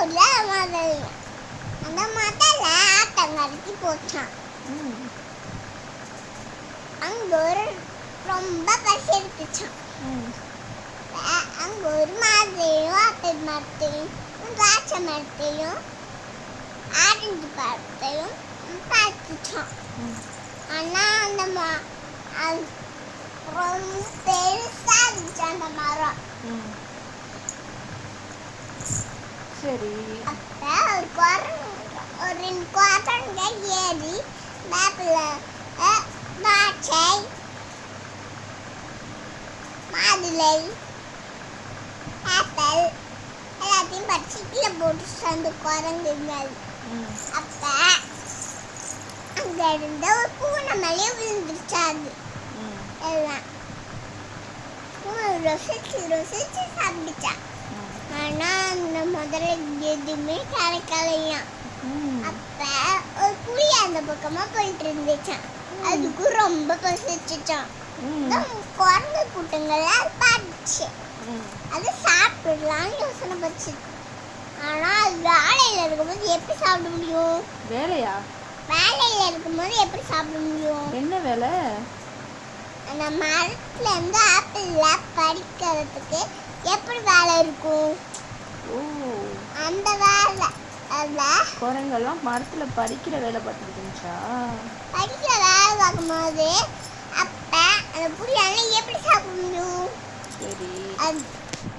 ஊர்ல முதல்ல அந்த முதல்ல ஆத்தங்கரைக்கு போச்சான். அங்க ஒரு ரொம்ப பசி எடுத்துச்சான். அங்க ஒரு மாதிரியும் ஆப்பிள் மரத்தையும் திராட்சை மரத்தையும் ஆரஞ்சு பழத்தையும் பார்த்துச்சான். ஆனா அந்த ரொம்ப பெருசா இருந்துச்சு அந்த மரம். சரி. அப்ப ஒரு ரெண்டு குரங்க ஏறி மேப்ல திராட்சை மாதுளை ஆப்பிள் எல்லாத்தையும் பறிச்சு கீழே போட்டு அந்த குரங்குங்கள். அப்ப அங்க இருந்த ஒரு பூனை மேலேயே விழுந்துருச்சாது எல்லாம். ருசிச்சு ருசிச்சு சாப்பிடுச்சா. ஆனா அந்த முதல்ல எதுவுமே கிடைக்கலையாம். அப்ப ஒரு புலி அந்த பக்கமா போயிட்டு இருந்துச்சான். அதுக்கு ரொம்ப பசிச்சுச்சான். குரங்கு கூட்டங்கள்லாம் பார்த்துச்சு. அது சாப்பிடலாம்னு யோசனை பண்ணுச்சு. ஆனா அது வேலையில இருக்கும்போது எப்படி சாப்பிட முடியும்? வேலையில இருக்கும்போது எப்படி சாப்பிட முடியும்? என்ன வேலை? அந்த மரத்துல இருந்து ஆப்பிள்ல பறிக்கிறதுக்கு எப்படி வேலை இருக்கும்? அந்த வேலை குரங்கெல்லாம் மரத்துல பறிக்கிற வேலை பார்த்துட்டு இருந்துச்சா? பறிக்கிற வேலை பார்க்கும்போது அப்ப அந்த புளியால எப்படி சாப்பிட முடியும்? சரி.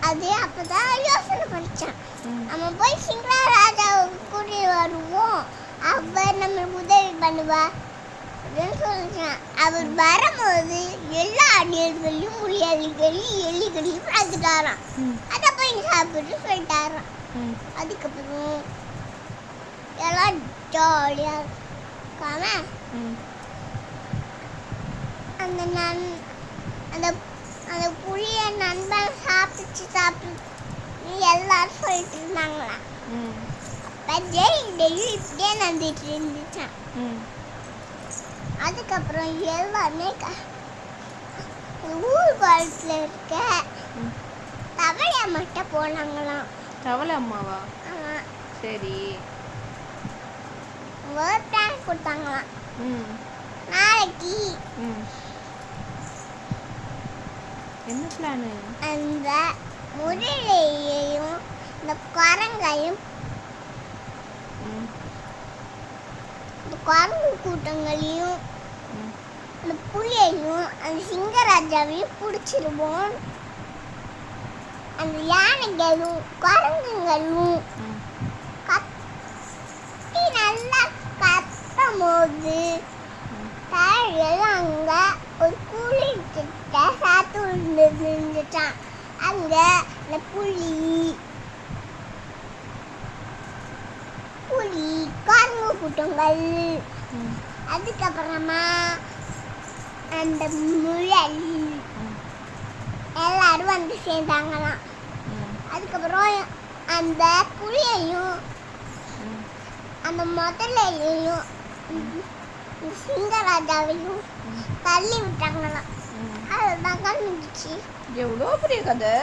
அது அப்பதான் யோசனை பண்ணிச்சான். நம்ம போய் சிங்கராஜாவை கூட்டி வருவோம், அவர் நம்மளுக்கு உதவி பண்ணுவா அப்படின்னு சொல்லிச்சான். அவர் வரும்போது எல்லா அணியர்களையும் புளியாளிகளையும் எலிகளையும் பார்த்துட்டாராம். அதை போய் சாப்பிட்டு சொல்லிட்டாராம். அதுக்கப்புறம் எல்லாம் ஜாலியா இருக்காம அந்த அந்த புளிய நண்பன் சாப்பிட்டு எல்லாரும் சொல்லிட்டு இருந்தாங்களாம். அப்ப டெய்லி இப்படியே நடந்துட்டு இருந்துச்சான். அதுக்கப்புறம் எல்லாருமே ஊர் குளத்துல இருக்க தவளை அம்மாட்ட போனாங்களாம். தவளை அம்மாவா? சரி. ஒரு பிளான் கொடுத்தாங்களாம். நாளைக்கு என்ன பிளான்? அந்த முரளையையும் இந்த குரங்கையும் இந்த குரங்கு கூட்டங்களையும் அந்த புலியையும் அந்த சிங்கராஜாவையும் பிடிச்சிருவோம். அந்த யானைகளும் குரங்குகளும் கத்தி நல்லா கத்தும் போது அங்க ஒரு புலி கிட்ட சாத்து விழுந்துச்சான். அங்க அந்த புலி குரங்கு கூட்டங்கள் அதுக்கப்புறமா அந்த முயல் எல்லாரும் வந்து சேர்ந்தாங்களாம். அதுக்கப்புறம் அந்த புலியையும் அந்த முதலையையும் சிங்கராஜாவையும் தள்ளி விட்டாங்களாம். அதுதான் கண்டுச்சு. எவ்வளோ பெரிய கதை.